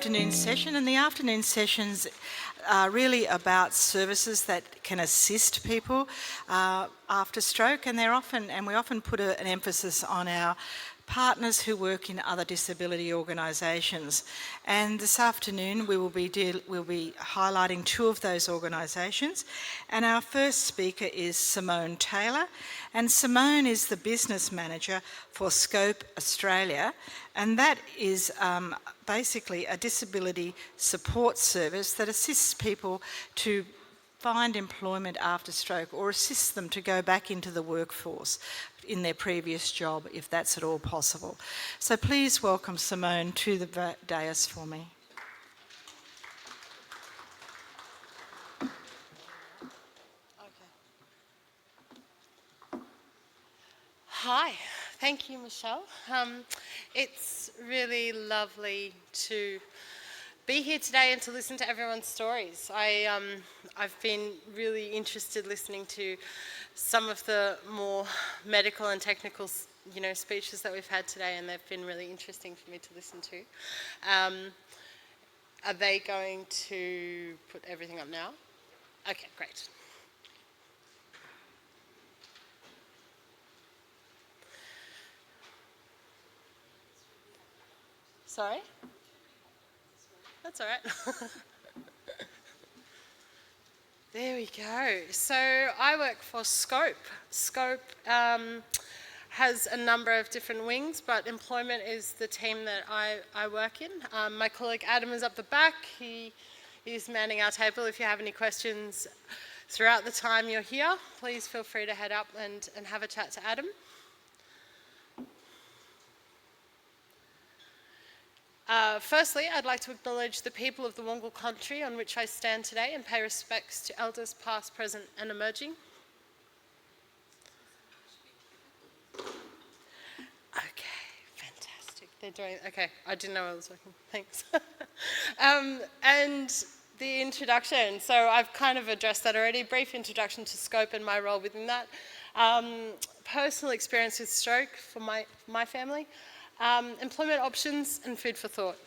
afternoon session, and the afternoon sessions are really about services that can assist people after stroke, and we often put an emphasis on our partners who work in other disability organisations. And this afternoon we'll be highlighting two of those organisations. And our first speaker is Simone Taylor. And Simone is the business manager for Scope Australia. And that is basically a disability support service that assists people to find employment after stroke or assists them to go back into the workforce in their previous job, if that's at all possible. So please welcome Simone to the dais for me. Hi, thank you, Michelle. It's really lovely to be here today and to listen to everyone's stories. I've been really interested listening to some of the more medical and technical, speeches that we've had today, and they've been really interesting for me to listen to. Are they going to put everything up now? Okay, great. Sorry? That's all right. There we go. So I work for Scope. Scope has a number of different wings, but employment is the team that I work in. My colleague Adam is up the back. He is manning our table. If you have any questions throughout the time you're here, please feel free to head up and have a chat to Adam. Firstly, I'd like to acknowledge the people of the Wongal country on which I stand today and pay respects to elders past, present and emerging. Okay, fantastic. They're doing, okay, I didn't know I was working, thanks. And the introduction, so I've kind of addressed that already, brief introduction to Scope and my role within that. Personal experience with stroke for my family. Employment options and food for thought.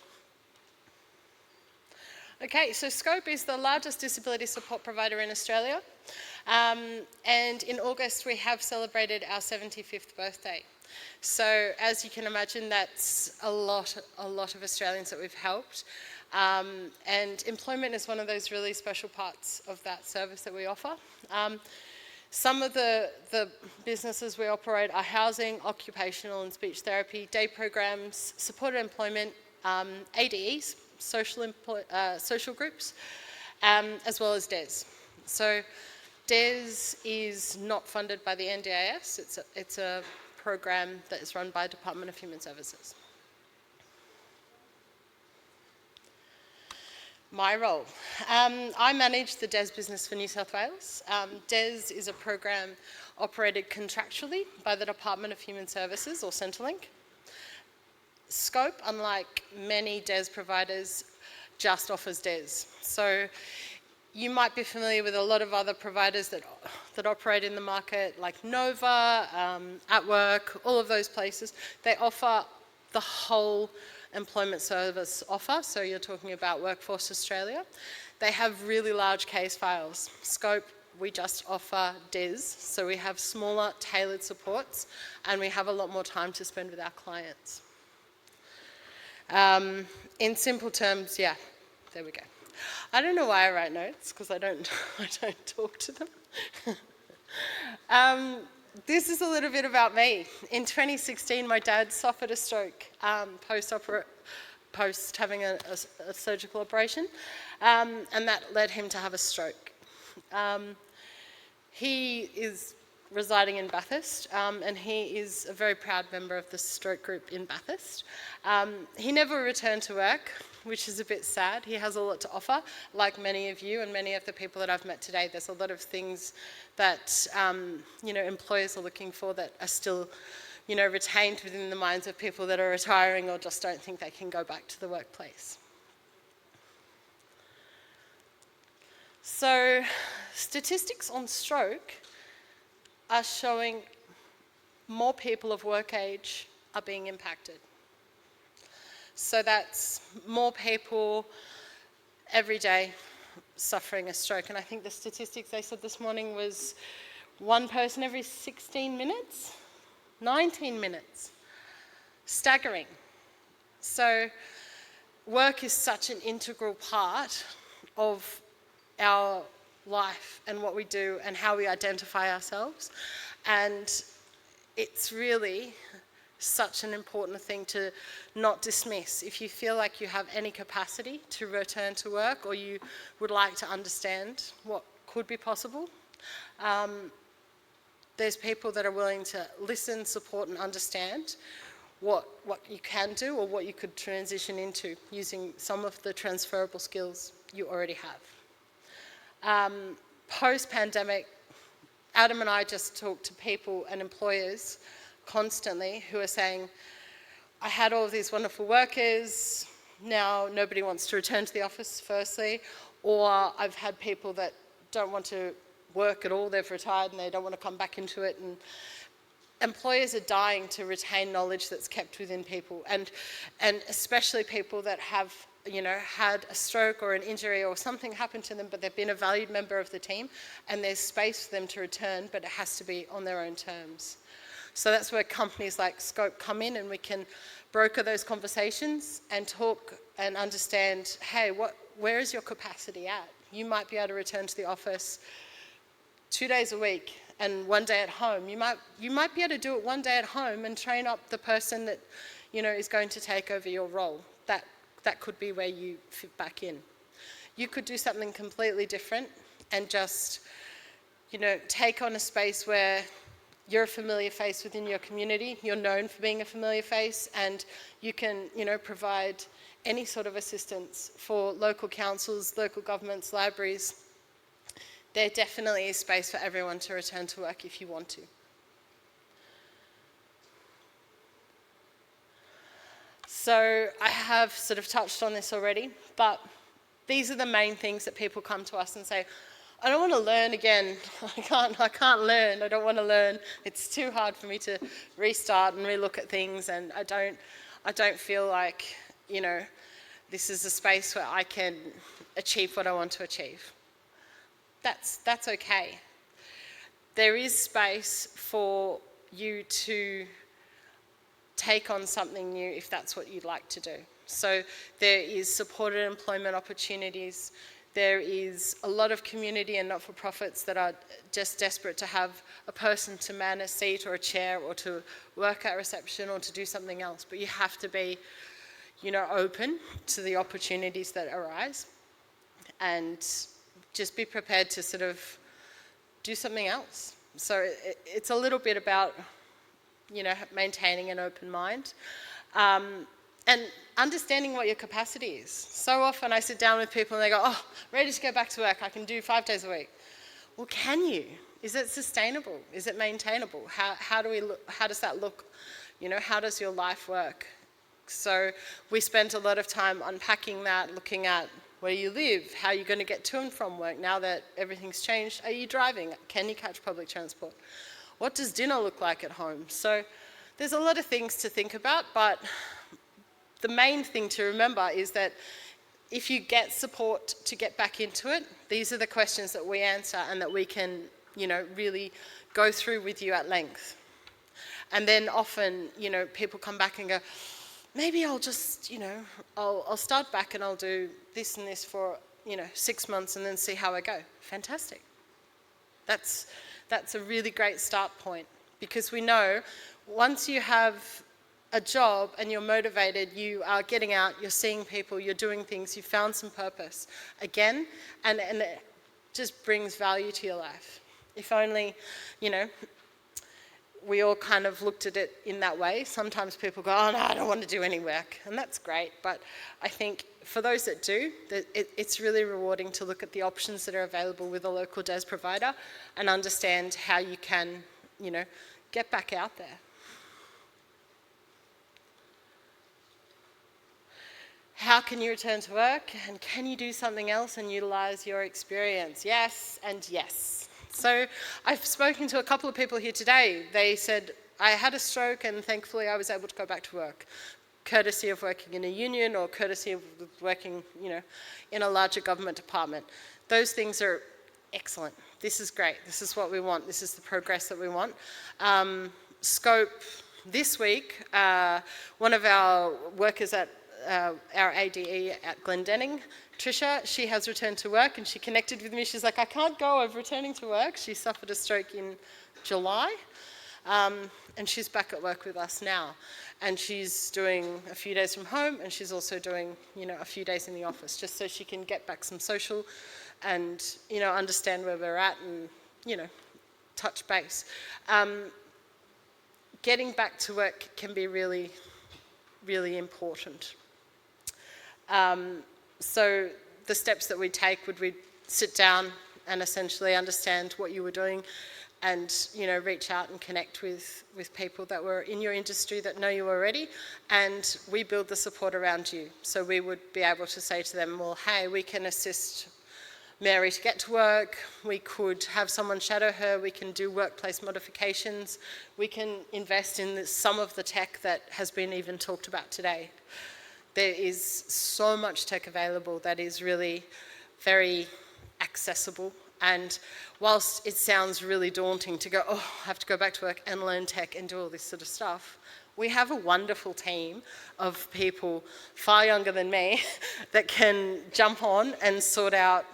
Okay, so Scope is the largest disability support provider in Australia, and in August we have celebrated our 75th birthday. So as you can imagine, that's a lot of Australians that we've helped, and employment is one of those really special parts of that service that we offer. Some of the businesses we operate are housing, occupational and speech therapy, day programs, supported employment, ADEs, social groups, as well as DES. So DES is not funded by the NDIS, it's a program that is run by Department of Human Services. My role. I manage the DES business for New South Wales. DES is a program operated contractually by the Department of Human Services, or Centrelink. Scope, unlike many DES providers, just offers DES. So you might be familiar with a lot of other providers that operate in the market, like Nova, At Work, all of those places. They offer the whole employment service offer, so you're talking about Workforce Australia. They have really large case files. Scope, we just offer DES, so we have smaller tailored supports and we have a lot more time to spend with our clients. In simple terms, yeah, there we go. I don't know why I write notes, because I don't talk to them. This is a little bit about me. In 2016, my dad suffered a stroke post having a surgical operation, and that led him to have a stroke. He is residing in Bathurst, and he is a very proud member of the stroke group in Bathurst. He never returned to work, which is a bit sad. He has a lot to offer, like many of you and many of the people that I've met today. There's a lot of things that employers are looking for that are still retained within the minds of people that are retiring or just don't think they can go back to the workplace. So statistics on stroke are showing more people of work age are being impacted. So that's more people every day suffering a stroke. And I think the statistics they said this morning was one person every 16 minutes, 19 minutes. Staggering. So work is such an integral part of our life and what we do and how we identify ourselves. And it's really such an important thing to not dismiss. If you feel like you have any capacity to return to work, or you would like to understand what could be possible, there's people that are willing to listen, support and understand what you can do or what you could transition into using some of the transferable skills you already have. Post-pandemic, Adam and I just talked to people and employers constantly who are saying, I had all of these wonderful workers, now nobody wants to return to the office firstly, or I've had people that don't want to work at all, they've retired and they don't want to come back into it. And employers are dying to retain knowledge that's kept within people, and especially people that have, had a stroke or an injury or something happened to them, but they've been a valued member of the team, and there's space for them to return, but it has to be on their own terms. So that's where companies like Scope come in, and we can broker those conversations and talk and understand, hey, where is your capacity at? You might be able to return to the office 2 days a week and 1 day at home. You might be able to do it 1 day at home and train up the person that is going to take over your role. That could be where you fit back in. You could do something completely different and just take on a space where you're a familiar face within your community, you're known for being a familiar face, and you can provide any sort of assistance for local councils, local governments, libraries. There definitely is space for everyone to return to work if you want to. So I have sort of touched on this already, but these are the main things that people come to us and say, I don't want to learn again. I can't learn. I don't want to learn. It's too hard for me to restart and relook at things, and I don't feel like, this is a space where I can achieve what I want to achieve. That's okay. There is space for you to take on something new if that's what you'd like to do. So there is supported employment opportunities. There is a lot of community and not-for-profits that are just desperate to have a person to man a seat or a chair or to work at reception or to do something else. But you have to be, open to the opportunities that arise, and just be prepared to sort of do something else. So it's a little bit about, maintaining an open mind. And understanding what your capacity is. So often I sit down with people and they go, oh, ready to go back to work, I can do 5 days a week. Well, can you? Is it sustainable? Is it maintainable? How does that look? How does your life work? So we spent a lot of time unpacking that, looking at where you live, how you're going to get to and from work. Now that everything's changed, are you driving? Can you catch public transport? What does dinner look like at home? So there's a lot of things to think about, but the main thing to remember is that if you get support to get back into it, these are the questions that we answer and that we can, really go through with you at length. And then often, people come back and go, maybe I'll just, I'll start back and I'll do this and this for, 6 months and then see how I go. Fantastic. That's a really great start point, because we know once you have a job and you're motivated, you are getting out, you're seeing people, you're doing things, you've found some purpose again, and it just brings value to your life. If only, we all kind of looked at it in that way. Sometimes people go, oh no, I don't want to do any work, and that's great, but I think for those that do, it's really rewarding to look at the options that are available with a local DES provider and understand how you can, get back out there. How can you return to work, and can you do something else and utilise your experience? Yes and yes. So I've spoken to a couple of people here today. They said, I had a stroke and thankfully I was able to go back to work. courtesy of working in a union or courtesy of working, in a larger government department. Those things are excellent. This is great. This is what we want. This is the progress that we want. Scope this week, one of our workers at our ADE at Glendenning, Trisha, she has returned to work and she connected with me. She's like, I can't go, I'm returning to work. She suffered a stroke in July. And she's back at work with us now. And she's doing a few days from home, and she's also doing, a few days in the office, just so she can get back some social and, understand where we're at and, touch base. Getting back to work can be really, really important. So the steps that we take would we sit down and essentially understand what you were doing and, reach out and connect with people that were in your industry that know you already, and we build the support around you. So we would be able to say to them, well, hey, we can assist Mary to get to work, we could have someone shadow her, we can do workplace modifications, we can invest in some of the tech that has been even talked about today. There is so much tech available that is really very accessible. And whilst it sounds really daunting to go, I have to go back to work and learn tech and do all this sort of stuff, we have a wonderful team of people far younger than me that can jump on and sort out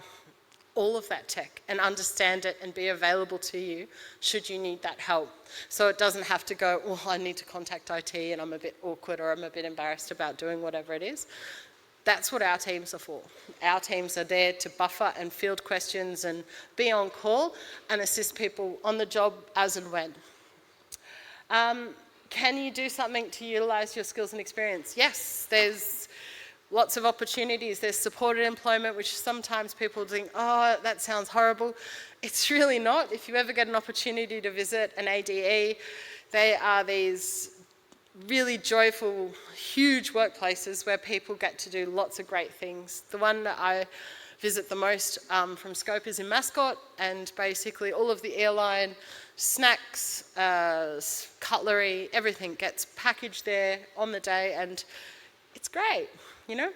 all of that tech and understand it and be available to you should you need that help. So it doesn't have to go, I need to contact IT and I'm a bit awkward or I'm a bit embarrassed about doing whatever it is. That's what our teams are for. Our teams are there to buffer and field questions and be on call and assist people on the job as and when. Can you do something to utilise your skills and experience? Yes, there's lots of opportunities. There's supported employment, which sometimes people think, that sounds horrible. It's really not. If you ever get an opportunity to visit an ADE, they are these really joyful, huge workplaces where people get to do lots of great things. The one that I visit the most from Scope is in Mascot, and basically all of the airline snacks, cutlery, everything gets packaged there on the day, and it's great.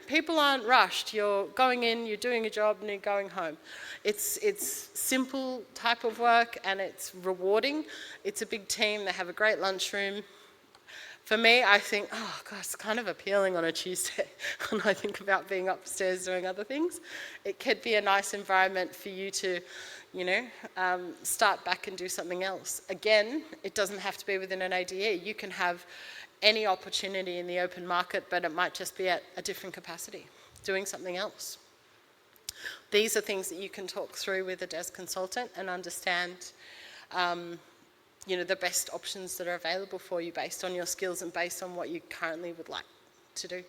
People aren't rushed. You're going in, you're doing a job, and you're going home. It's simple type of work, and it's rewarding. It's a big team. They have a great lunchroom. For me, I think, it's kind of appealing on a Tuesday when I think about being upstairs doing other things. It could be a nice environment for you to, start back and do something else. Again, it doesn't have to be within an ADE. You can have any opportunity in the open market, but it might just be at a different capacity, doing something else. These are things that you can talk through with a desk consultant and understand the best options that are available for you based on your skills and based on what you currently would like to do.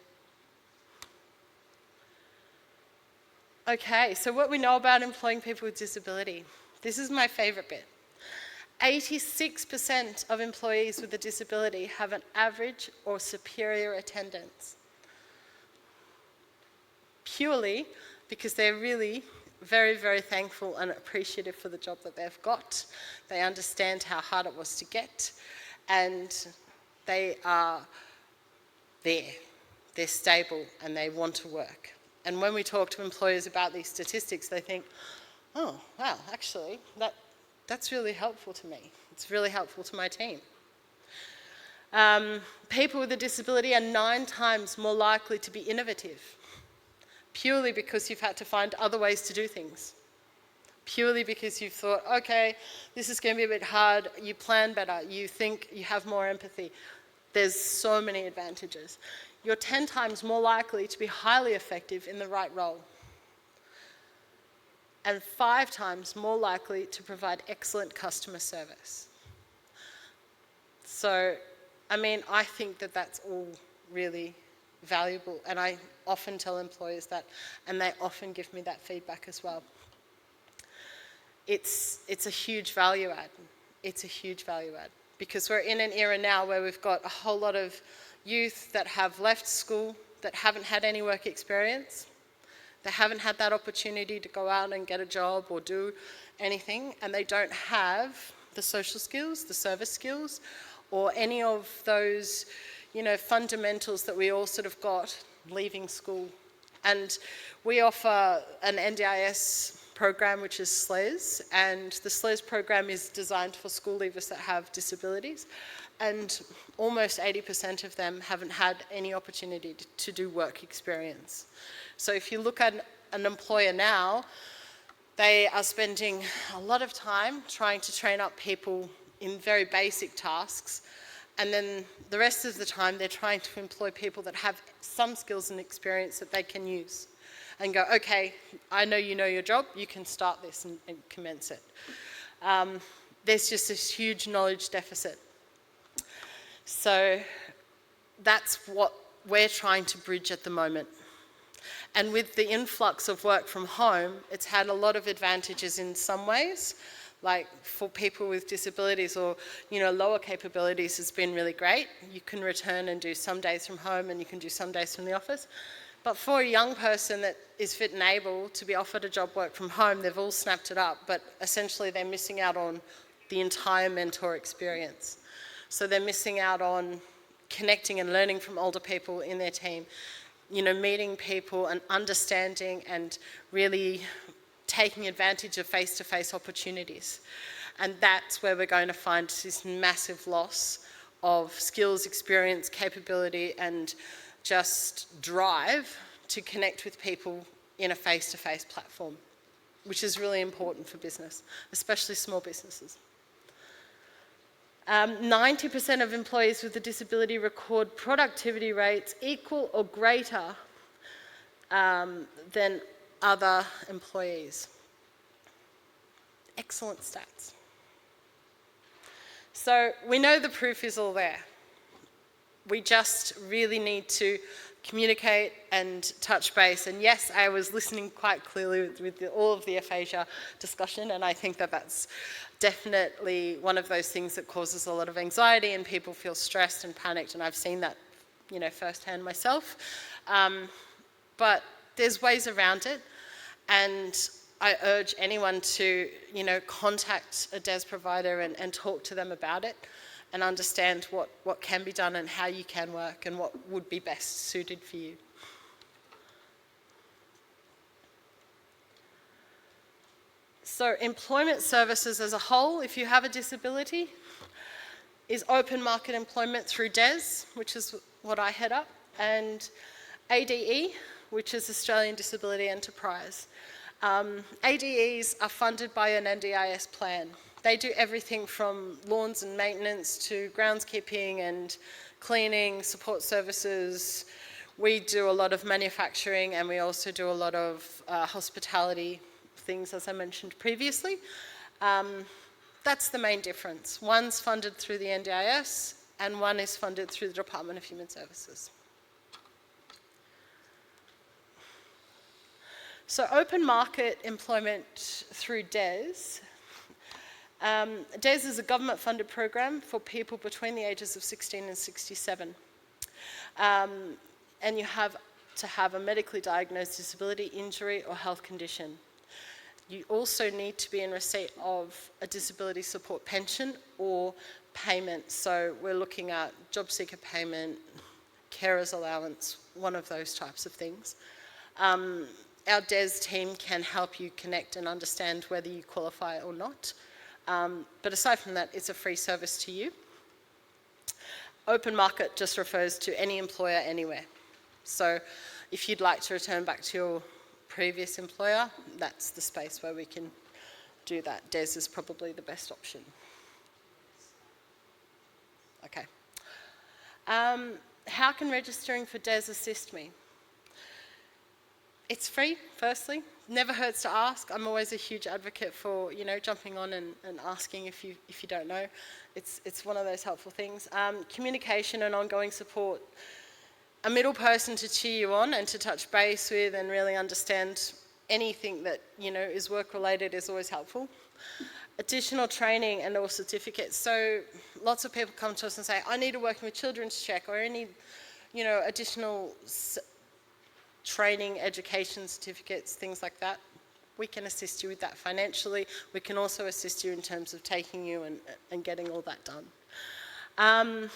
Okay, so what we know about employing people with disability. This is my favourite bit. 86% of employees with a disability have an average or superior attendance. Purely because they're really very, very thankful and appreciative for the job that they've got. They understand how hard it was to get, and they are there. They're stable and they want to work. And when we talk to employers about these statistics, they think, wow, actually, that's really helpful to me. It's really helpful to my team. People with a disability are 9 times more likely to be innovative, purely because you've had to find other ways to do things. Purely because you've thought, okay, this is going to be a bit hard, you plan better, you think you have more empathy. There's so many advantages. You're 10 times more likely to be highly effective in the right role, and 5 times more likely to provide excellent customer service. So, I think that that's all really valuable, and I often tell employers that, and they often give me that feedback as well. It's a huge value add. It's a huge value add, because we're in an era now where we've got a whole lot of youth that have left school, that haven't had any work experience, they haven't had that opportunity to go out and get a job or do anything, and they don't have the social skills, the service skills, or any of those, fundamentals that we all sort of got leaving school. And we offer an NDIS program, which is SLES, and the SLES program is designed for school leavers that have disabilities, and almost 80% of them haven't had any opportunity to do work experience. So if you look at an employer now, they are spending a lot of time trying to train up people in very basic tasks, and then the rest of the time they're trying to employ people that have some skills and experience that they can use and go, okay, I know you know your job, you can start this and commence it. There's just this huge knowledge deficit. So that's what we're trying to bridge at the moment. And with the influx of work from home, it's had a lot of advantages in some ways, like for people with disabilities or lower capabilities has been really great. You can return and do some days from home and you can do some days from the office. But for a young person that is fit and able to be offered a job work from home, they've all snapped it up, but essentially they're missing out on the entire mentor experience. So they're missing out on connecting and learning from older people in their team, meeting people and understanding and really taking advantage of face-to-face opportunities. And that's where we're going to find this massive loss of skills, experience, capability, and just drive to connect with people in a face-to-face platform, which is really important for business, especially small businesses. 90% of employees with a disability record productivity rates equal or greater than other employees. Excellent stats. So we know the proof is all there. We just really need to communicate and touch base. And yes, I was listening quite clearly with all of the aphasia discussion, and I think that that's definitely one of those things that causes a lot of anxiety and people feel stressed and panicked, and I've seen that, firsthand myself. But there's ways around it, and I urge anyone to, contact a DES provider and talk to them about it and understand what can be done and how you can work and what would be best suited for you. So employment services as a whole, if you have a disability, is open market employment through DES, which is what I head up, and ADE, which is Australian Disability Enterprise. ADEs are funded by an NDIS plan. They do everything from lawns and maintenance to groundskeeping and cleaning, support services. We do a lot of manufacturing, and we also do a lot of hospitality things, as I mentioned previously. That's the main difference. One's funded through the NDIS and one is funded through the Department of Human Services. So open market employment through DES. DES is a government-funded program for people between the ages of 16 and 67. And you have to have a medically diagnosed disability, injury, or health condition. You also need to be in receipt of a disability support pension or payment. So we're looking at job seeker payment, carer's allowance, one of those types of things. Our DES team can help you connect and understand whether you qualify or not. But aside from that, it's a free service to you. Open market just refers to any employer anywhere. So if you'd like to return back to your previous employer, that's the space where we can do that. DES is probably the best option. Okay. How can registering for DES assist me? It's free, firstly. Never hurts to ask. I'm always a huge advocate for, jumping on and asking if you don't know. It's one of those helpful things. Communication and ongoing support. A middle person to cheer you on and to touch base with and really understand anything that, is work-related is always helpful. Additional training and or certificates. So lots of people come to us and say, I need a working with children's check, or I need, additional training, education certificates, things like that. We can assist you with that financially. We can also assist you in terms of taking you and getting all that done.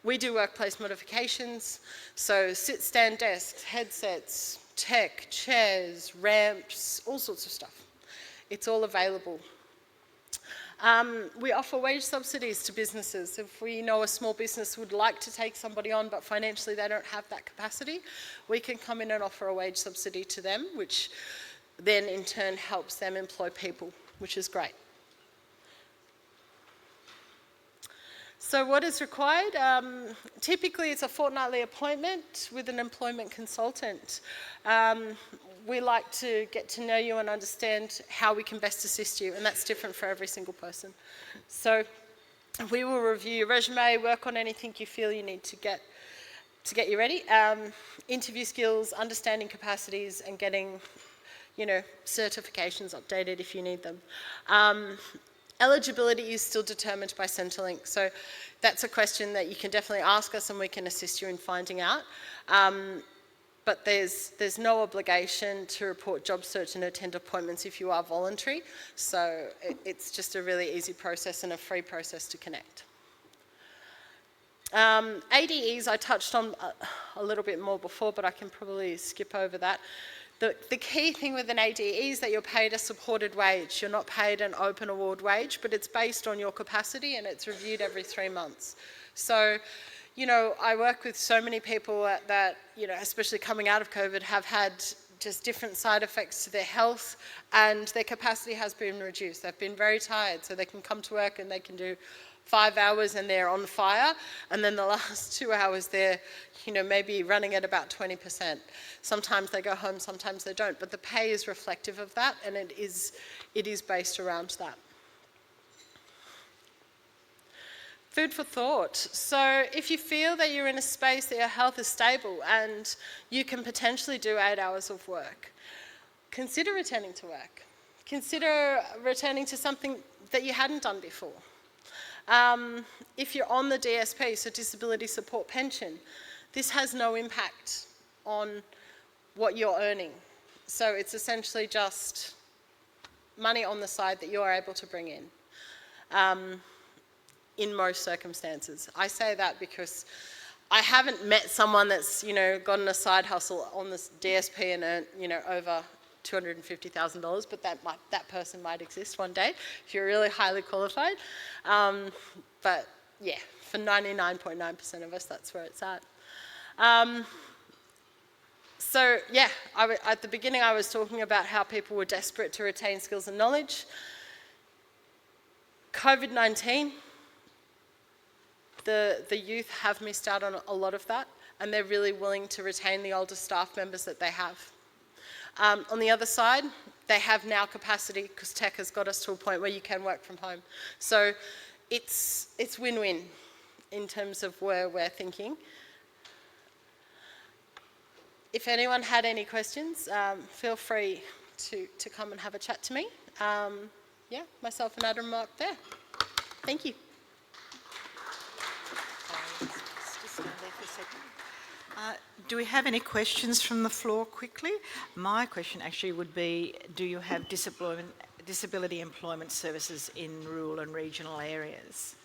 We do workplace modifications, so sit, stand desks, headsets, tech, chairs, ramps, all sorts of stuff. It's all available. We offer wage subsidies to businesses. If we know a small business would like to take somebody on but financially they don't have that capacity, we can come in and offer a wage subsidy to them, which then in turn helps them employ people, which is great. So what is required? Typically it's a fortnightly appointment with an employment consultant. We like to get to know you and understand how we can best assist you, and that's different for every single person. So we will review your resume, work on anything you feel you need to get you ready. Interview skills, understanding capacities, and getting, certifications updated if you need them. Eligibility is still determined by Centrelink, so that's a question that you can definitely ask us and we can assist you in finding out. But there's no obligation to report job search and attend appointments if you are voluntary, so it's just a really easy process and a free process to connect. ADEs I touched on a little bit more before, but I can probably skip over that. The key thing with an ADE is that you're paid a supported wage. You're not paid an open award wage, but it's based on your capacity and it's reviewed every 3 months. So, I work with so many people that, especially coming out of COVID, have had just different side effects to their health and their capacity has been reduced. They've been very tired, so they can come to work and they can do 5 hours and they're on fire, and then the last 2 hours they're, maybe running at about 20%. Sometimes they go home, sometimes they don't, but the pay is reflective of that, and it is based around that. Food for thought. So if you feel that you're in a space that your health is stable and you can potentially do 8 hours of work, consider returning to work. Consider returning to something that you hadn't done before. If you're on the DSP, so disability support pension, this has no impact on what you're earning. So it's essentially just money on the side that you're able to bring in most circumstances. I say that because I haven't met someone that's, gotten a side hustle on this DSP and earned, over $250,000, but that person might exist one day if you're really highly qualified. But yeah, for 99.9% of us, that's where it's at. So yeah, at the beginning I was talking about how people were desperate to retain skills and knowledge. COVID-19, the youth have missed out on a lot of that, and they're really willing to retain the older staff members that they have. On the other side, they have now capacity because tech has got us to a point where you can work from home. So it's win-win in terms of where we're thinking. If anyone had any questions, feel free to come and have a chat to me. Yeah, myself and Adam are up there. Thank you. Do we have any questions from the floor quickly? My question actually would be, do you have disability employment services in rural and regional areas?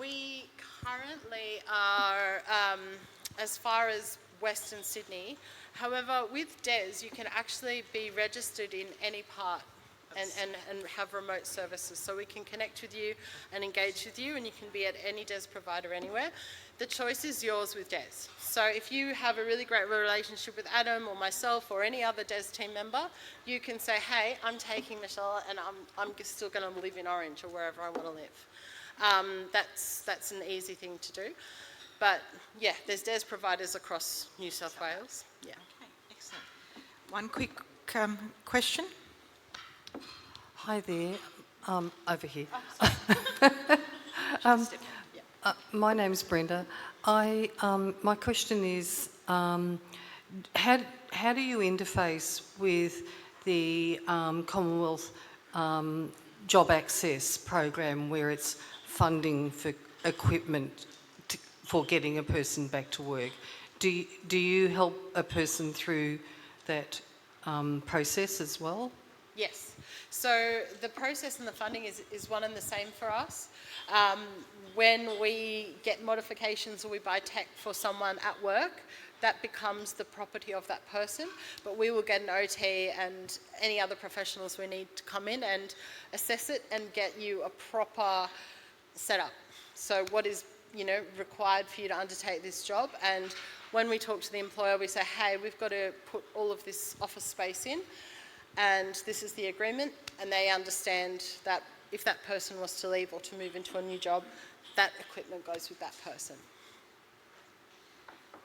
We currently are as far as Western Sydney. However, with DES, you can actually be registered in any part and have remote services. So we can connect with you and engage with you, and you can be at any DES provider anywhere. The choice is yours with DES. So if you have a really great relationship with Adam or myself or any other DES team member, you can say, hey, I'm taking Michelle and I'm still going to live in Orange or wherever I want to live. That's an easy thing to do. But yeah, there's DES providers across New South Wales. Yeah. Okay, excellent. One quick question. Hi there, over here. My name's Brenda. My question is, how do you interface with the Commonwealth Job Access program, where it's funding for equipment for getting a person back to work? Do you help a person through that process as well? Yes. So the process and the funding is one and the same for us. When we get modifications or we buy tech for someone at work, that becomes the property of that person, but we will get an OT and any other professionals we need to come in and assess it and get you a proper setup. So what is, required for you to undertake this job, and when we talk to the employer, we say, hey, we've got to put all of this office space in, and this is the agreement, and they understand that if that person was to leave or to move into a new job, that equipment goes with that person.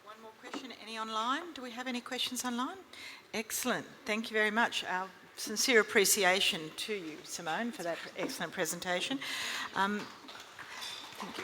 One more question. Any online? Do we have any questions online? Excellent. Thank you very much. Our sincere appreciation to you, Simone, for that excellent presentation. Thank you.